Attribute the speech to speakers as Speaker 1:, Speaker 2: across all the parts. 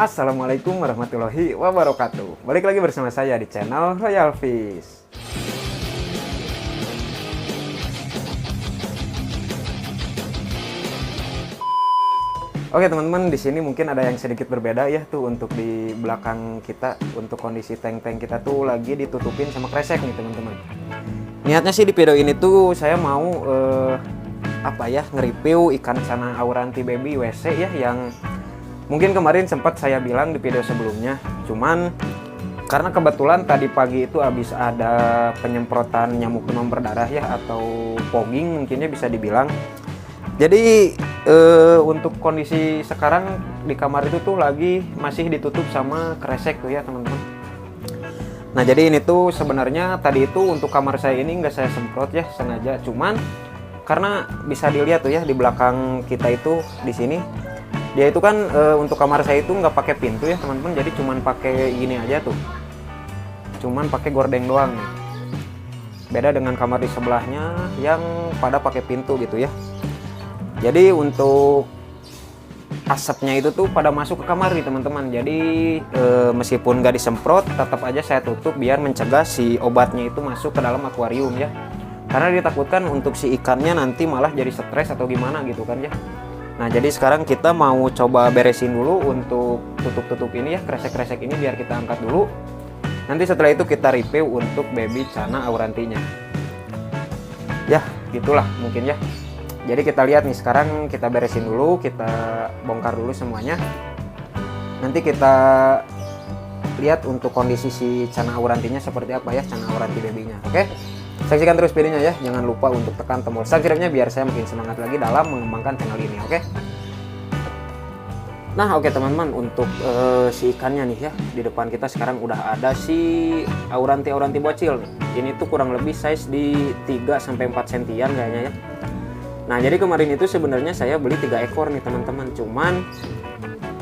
Speaker 1: Assalamualaikum warahmatullahi wabarakatuh. Balik lagi bersama saya di channel Royal Fish. Oke teman-teman, di sini mungkin ada yang sedikit berbeda ya tuh untuk di belakang kita, untuk kondisi tank-tank kita tuh lagi ditutupin sama kresek nih teman-teman. Niatnya sih di video ini tuh saya mau nge-review ikan Chana Auranti Baby WC ya, yang mungkin kemarin sempat saya bilang di video sebelumnya. Cuman karena kebetulan tadi pagi itu habis ada penyemprotan nyamuk demam berdarah ya, atau fogging mungkinnya bisa dibilang. Jadi untuk kondisi sekarang di kamar itu tuh lagi masih ditutup sama kresek tuh ya teman-teman. Nah jadi ini tuh sebenarnya tadi itu untuk kamar saya ini nggak saya semprot ya sengaja, cuman karena bisa dilihat tuh ya di belakang kita itu di sini dia itu kan untuk kamar saya itu nggak pakai pintu ya teman-teman, jadi cuman pakai gini aja tuh, cuman pakai gordeng doang nih. Beda dengan kamar di sebelahnya yang pada pakai pintu gitu ya. Jadi untuk asapnya itu tuh pada masuk ke kamar nih teman-teman. Jadi meskipun nggak disemprot, tetap aja saya tutup biar mencegah si obatnya itu masuk ke dalam akuarium ya. Karena ditakutkan untuk si ikannya nanti malah jadi stres atau gimana gitu kan ya. Nah jadi sekarang kita mau coba beresin dulu untuk tutup-tutup ini ya, kresek-kresek ini biar kita angkat dulu. Nanti setelah itu kita review untuk baby Chana Aurantinya. Ya gitulah mungkin ya. Jadi kita lihat nih, sekarang kita beresin dulu, kita bongkar dulu semuanya. Nanti kita lihat untuk kondisi si Chana Aurantinya seperti apa ya, Chana Auranti babynya. Oke? Saksikan terus videonya ya. Jangan lupa untuk tekan tombol subscribe-nya biar saya makin semangat lagi dalam mengembangkan channel ini, oke? Nah, oke teman-teman, untuk si ikannya nih ya, di depan kita sekarang udah ada si Auranti bocil. Ini tuh kurang lebih size di 3 sampai 4 sentian kayaknya ya. Nah jadi kemarin itu sebenarnya saya beli 3 ekor nih teman-teman, cuman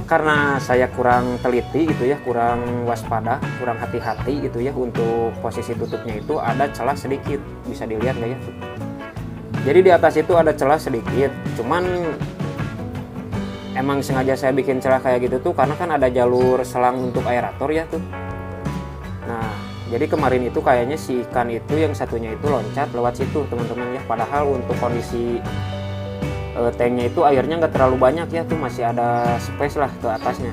Speaker 1: karena saya kurang teliti gitu ya, kurang waspada, kurang hati-hati gitu ya, untuk posisi tutupnya itu ada celah sedikit, bisa dilihat nggak ya tuh. Jadi di atas itu ada celah sedikit, cuman emang sengaja saya bikin celah kayak gitu tuh karena kan ada jalur selang untuk aerator ya tuh. Nah jadi kemarin itu kayaknya si ikan itu yang satunya itu loncat lewat situ teman-teman ya. Padahal untuk kondisi tanknya itu airnya nggak terlalu banyak ya tuh, masih ada space lah ke atasnya.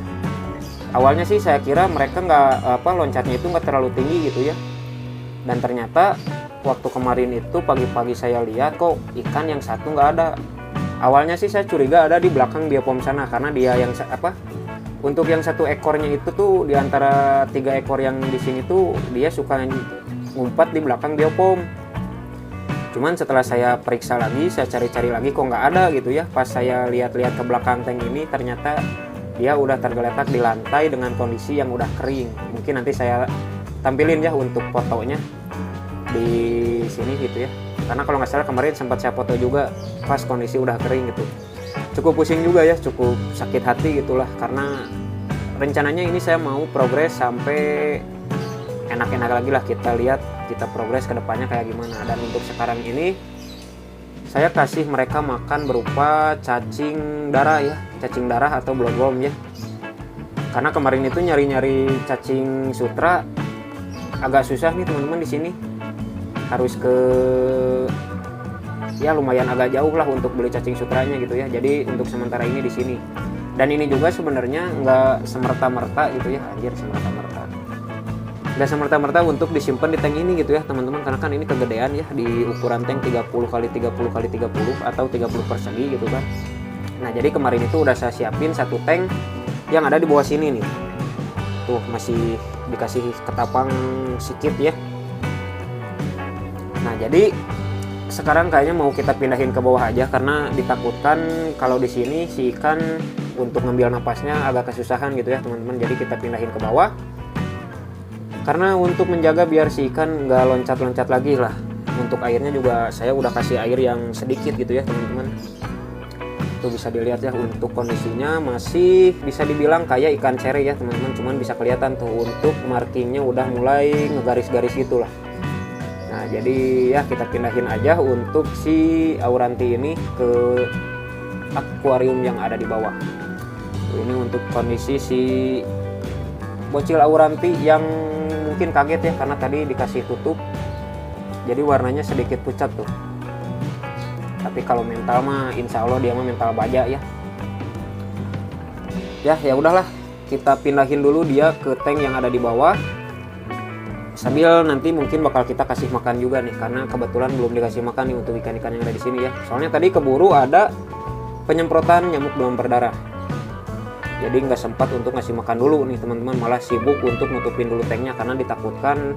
Speaker 1: Awalnya sih saya kira mereka loncatnya itu nggak terlalu tinggi gitu ya. Dan ternyata waktu kemarin itu pagi-pagi saya lihat kok ikan yang satu nggak ada. Awalnya sih saya curiga ada di belakang biopom sana, karena dia yang untuk yang satu ekornya itu tuh di antara 3 ekor yang di sini tuh dia suka ngumpat di belakang biopom. Cuman setelah saya periksa lagi, saya cari-cari lagi kok nggak ada gitu ya. Pas saya lihat-lihat ke belakang tank ini, ternyata dia udah tergeletak di lantai dengan kondisi yang udah kering. Mungkin nanti saya tampilin ya untuk fotonya di sini gitu ya. Karena kalau nggak salah kemarin sempat saya foto juga pas kondisi udah kering gitu. Cukup pusing juga ya, cukup sakit hati gitulah, karena rencananya ini saya mau progres sampai enak-enak lagi lah, kita lihat kita progres ke depannya kayak gimana. Dan untuk sekarang ini saya kasih mereka makan berupa cacing darah ya, cacing darah atau bloodworm ya. Karena kemarin itu nyari-nyari cacing sutra agak susah nih teman-teman, di sini harus ke ya lumayan agak jauh lah untuk beli cacing sutranya gitu ya. Jadi untuk sementara ini di sini. Dan ini juga sebenarnya nggak semerta-merta gitu ya, nggak semerta-merta untuk disimpan di tank ini gitu ya teman-teman, karena kan ini kegedean ya, di ukuran tank 30x30x30 atau 30 persegi gitu kan. Nah jadi kemarin itu udah saya siapin satu tank yang ada di bawah sini nih, tuh masih dikasih ketapang sedikit ya. Nah jadi sekarang kayaknya mau kita pindahin ke bawah aja, karena ditakutkan kalau di sini si ikan untuk ngambil napasnya agak kesusahan gitu ya teman-teman. Jadi kita pindahin ke bawah karena untuk menjaga biar si ikan nggak loncat-loncat lagi lah. Untuk airnya juga saya udah kasih air yang sedikit gitu ya teman-teman. Tuh bisa dilihat ya, untuk kondisinya masih bisa dibilang kayak ikan cere ya teman-teman. Cuman bisa kelihatan tuh untuk markingnya udah mulai ngegaris-garis gitulah. Nah jadi ya kita pindahin aja untuk si Auranti ini ke akuarium yang ada di bawah. Ini untuk kondisi si bocil auranti yang mungkin kaget ya karena tadi dikasih tutup, jadi warnanya sedikit pucat tuh. Tapi kalau mental mah insya Allah dia mah mental baja ya. Ya udahlah, kita pindahin dulu dia ke tank yang ada di bawah. Sambil nanti mungkin bakal kita kasih makan juga nih, karena kebetulan belum dikasih makan nih untuk ikan-ikan yang ada di sini ya. Soalnya tadi keburu ada penyemprotan nyamuk demam berdarah. Jadi nggak sempat untuk ngasih makan dulu nih teman-teman, malah sibuk untuk nutupin dulu tanknya karena ditakutkan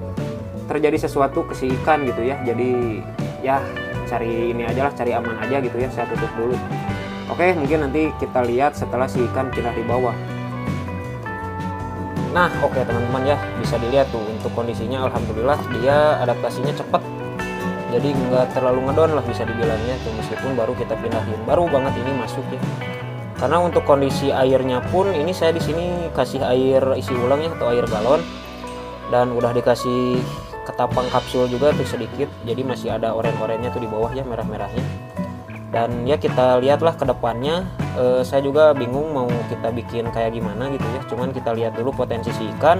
Speaker 1: terjadi sesuatu ke si ikan gitu ya. Jadi ya cari ini aja lah, cari aman aja gitu ya, saya tutup dulu. Oke, mungkin nanti kita lihat setelah si ikan pindah di bawah. Nah oke teman-teman ya, bisa dilihat tuh untuk kondisinya alhamdulillah dia adaptasinya cepat. Jadi nggak terlalu ngedon lah bisa dibilangnya tuh, meskipun baru kita pindahin, baru banget ini masuk ya. Karena untuk kondisi airnya pun ini saya di sini kasih air isi ulang ya, atau air galon, dan udah dikasih ketapang kapsul juga tuh sedikit, jadi masih ada oren-orennya tuh di bawah ya, merah-merahnya. Dan ya kita lihatlah ke depannya, saya juga bingung mau kita bikin kayak gimana gitu ya, cuman kita lihat dulu potensi si ikan.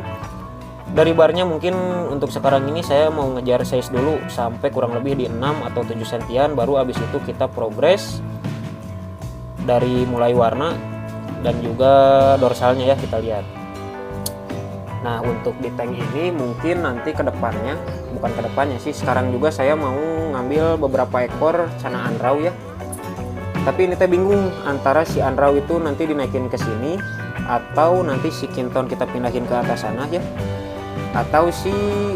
Speaker 1: Dari barnya mungkin untuk sekarang ini saya mau ngejar size dulu sampai kurang lebih di 6 atau 7 sentian, baru abis itu kita progres dari mulai warna dan juga dorsalnya ya, kita lihat. Nah untuk di tank ini mungkin nanti ke depannya, bukan ke depannya sih, sekarang juga saya mau ngambil beberapa ekor cana anrau ya. Tapi ini teh bingung antara si anrau itu nanti dinaikin ke sini, atau nanti si kinton kita pindahin ke atas sana ya, atau si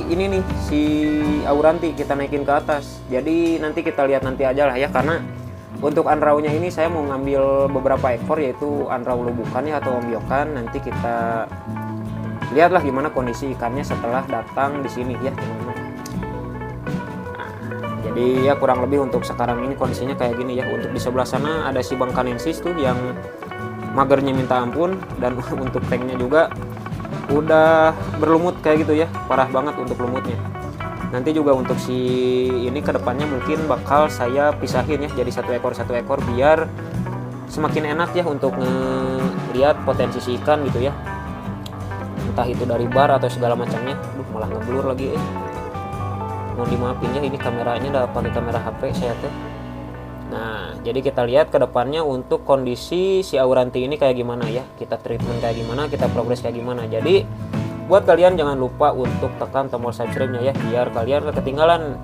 Speaker 1: ini nih si auranti kita naikin ke atas. Jadi nanti kita lihat nanti aja lah ya, karena untuk anraunya ini saya mau ngambil beberapa ekor, yaitu anrau lubukan ya atau ombyokan. Nanti kita lihatlah gimana kondisi ikannya setelah datang di sini ya teman-teman. Jadi ya kurang lebih untuk sekarang ini kondisinya kayak gini ya. Untuk di sebelah sana ada si bangkanensis tuh yang magernya minta ampun, dan untuk tanknya juga udah berlumut kayak gitu ya, parah banget untuk lumutnya. Nanti juga untuk si ini kedepannya mungkin bakal saya pisahin ya, jadi satu ekor biar semakin enak ya untuk ngelihat potensi si ikan gitu ya, entah itu dari bar atau segala macamnya. Aduh malah ngeblur lagi mau dimaafin ya, ini kameranya udah pakai kamera HP saya tuh. Nah jadi kita lihat ke depannya untuk kondisi si auranti ini kayak gimana ya, kita treatment kayak gimana, kita progres kayak gimana. Jadi buat kalian jangan lupa untuk tekan tombol subscribe-nya ya, biar kalian gak ketinggalan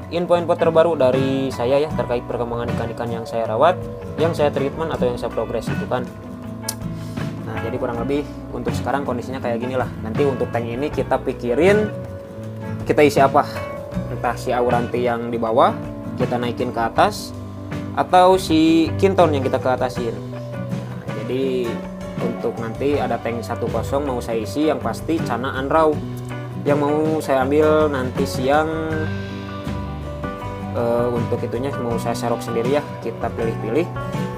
Speaker 1: info-info terbaru dari saya ya terkait perkembangan ikan-ikan yang saya rawat, yang saya treatment atau yang saya progres itu kan. Nah jadi kurang lebih untuk sekarang kondisinya kayak gini lah. Nanti untuk tank ini kita pikirin kita isi apa, entah si auranti yang di bawah kita naikin ke atas, atau si kinton yang kita ke atasin. Nah, jadi untuk nanti ada tank 10 mau saya isi yang pasti cana anrau yang mau saya ambil nanti siang. Untuk itunya mau saya serok sendiri ya, kita pilih-pilih.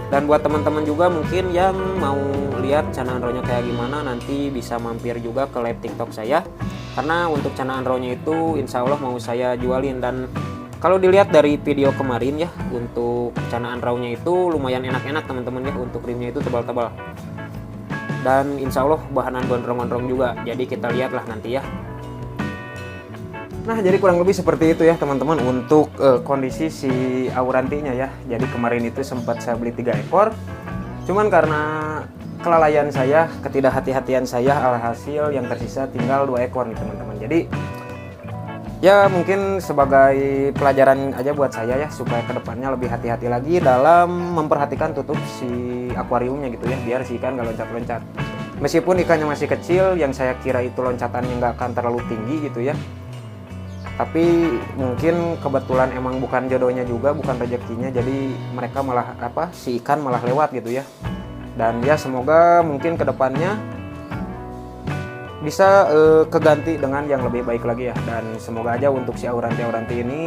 Speaker 1: Dan buat teman-teman juga mungkin yang mau lihat cana anraunya kayak gimana, nanti bisa mampir juga ke live TikTok saya, karena untuk cana anraunya itu insya Allah mau saya jualin. Dan kalau dilihat dari video kemarin ya, untuk cana anraunya itu lumayan enak-enak teman-teman ya, untuk rimnya itu tebal-tebal. Dan insya Allah bahanan gondrong-gondrong juga, jadi kita lihatlah nanti ya. Nah jadi kurang lebih seperti itu ya teman-teman untuk kondisi si aurantinya ya. Jadi kemarin itu sempat saya beli 3 ekor, cuman karena kelalaian saya, ketidakhati-hatian saya, alhasil yang tersisa tinggal 2 ekor nih teman-teman. Jadi ya mungkin sebagai pelajaran aja buat saya ya, supaya kedepannya lebih hati-hati lagi dalam memperhatikan tutup si akuariumnya gitu ya, biar si ikan gak loncat-loncat. Meskipun ikannya masih kecil, yang saya kira itu loncatannya nggak akan terlalu tinggi gitu ya, tapi mungkin kebetulan emang bukan jodohnya juga, bukan rezekinya, jadi mereka malah si ikan malah lewat gitu ya. Dan ya semoga mungkin kedepannya bisa keganti dengan yang lebih baik lagi ya. Dan semoga aja untuk si auranti ini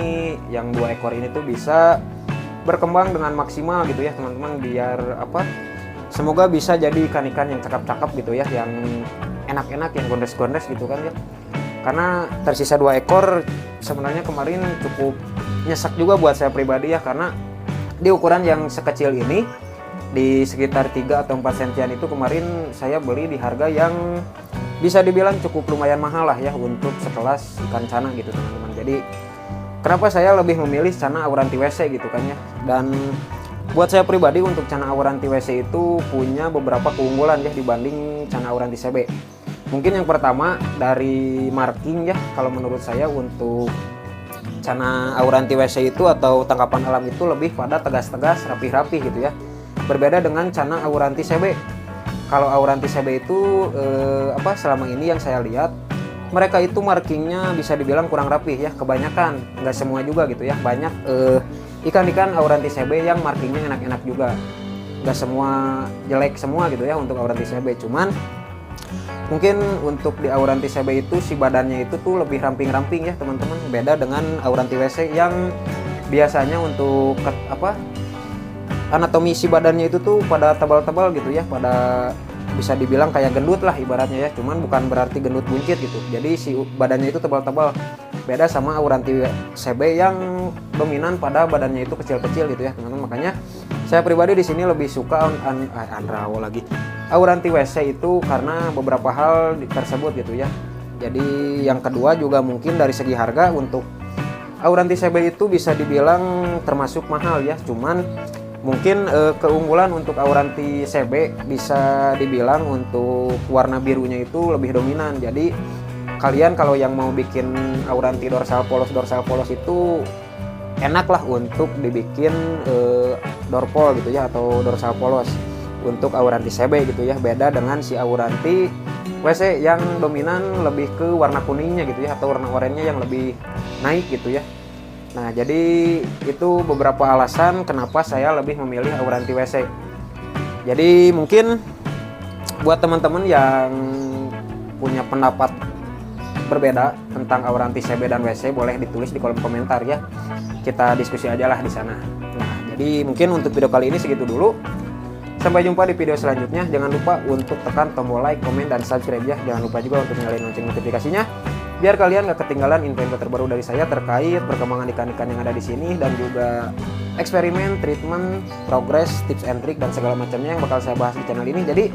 Speaker 1: yang 2 ekor ini tuh bisa berkembang dengan maksimal gitu ya teman-teman, biar semoga bisa jadi ikan-ikan yang cakep-cakep gitu ya, yang enak-enak, yang gondes-gondes gitu kan ya. Karena tersisa 2 ekor sebenarnya kemarin cukup nyesek juga buat saya pribadi ya, karena di ukuran yang sekecil ini di sekitar 3 atau 4 sentian itu kemarin saya beli di harga yang bisa dibilang cukup lumayan mahal lah ya untuk sekelas ikan cana gitu teman-teman. Jadi kenapa saya lebih memilih cana Auranti WC gitu kan ya. Dan buat saya pribadi untuk cana Auranti WC itu punya beberapa keunggulan ya dibanding cana Auranti CB. Mungkin yang pertama dari marking ya, kalau menurut saya untuk cana Auranti WC itu atau tangkapan alam itu lebih pada tegas-tegas, rapi-rapi gitu ya. Berbeda dengan cana Auranti CB. Kalau Auranti CB itu selama ini yang saya lihat mereka itu markingnya bisa dibilang kurang rapih ya, kebanyakan, nggak semua juga gitu ya. Banyak ikan-ikan Auranti CB yang markingnya enak-enak juga, nggak semua jelek semua gitu ya untuk Auranti CB. Cuman mungkin untuk di Auranti CB itu si badannya itu tuh lebih ramping-ramping ya teman-teman. Beda dengan Auranti WC yang biasanya untuk anatomi si badannya itu tuh pada tebal-tebal gitu ya, pada bisa dibilang kayak gendut lah ibaratnya ya. Cuman bukan berarti gendut buncit gitu. Jadi si badannya itu tebal-tebal. Beda sama Auranti CB yang dominan pada badannya itu kecil-kecil gitu ya teman-teman. Makanya saya pribadi di sini lebih suka Auranti WC itu karena beberapa hal tersebut gitu ya. Jadi yang kedua juga mungkin dari segi harga untuk Auranti CB itu bisa dibilang termasuk mahal ya. Cuman mungkin keunggulan untuk Auranti CB bisa dibilang untuk warna birunya itu lebih dominan. Jadi kalian kalau yang mau bikin Auranti dorsal polos itu enak lah untuk dibikin dorpol gitu ya, atau dorsal polos untuk Auranti CB gitu ya. Beda dengan si Auranti WC yang dominan lebih ke warna kuningnya gitu ya, atau warna oranye yang lebih naik gitu ya. Nah, jadi itu beberapa alasan kenapa saya lebih memilih Auranti WC. Jadi mungkin buat teman-teman yang punya pendapat berbeda tentang Auranti CB dan WC boleh ditulis di kolom komentar ya. Kita diskusi aja lah di sana. Nah, jadi mungkin untuk video kali ini segitu dulu. Sampai jumpa di video selanjutnya. Jangan lupa untuk tekan tombol like, komen, dan subscribe ya. Jangan lupa juga untuk nyalain lonceng notifikasinya, biar kalian gak ketinggalan info-info terbaru dari saya terkait perkembangan ikan-ikan yang ada di sini, dan juga eksperimen, treatment, progress, tips and trick, dan segala macamnya yang bakal saya bahas di channel ini. Jadi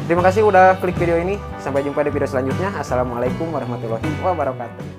Speaker 1: terima kasih udah klik video ini. Sampai jumpa di video selanjutnya. Assalamualaikum warahmatullahi wabarakatuh.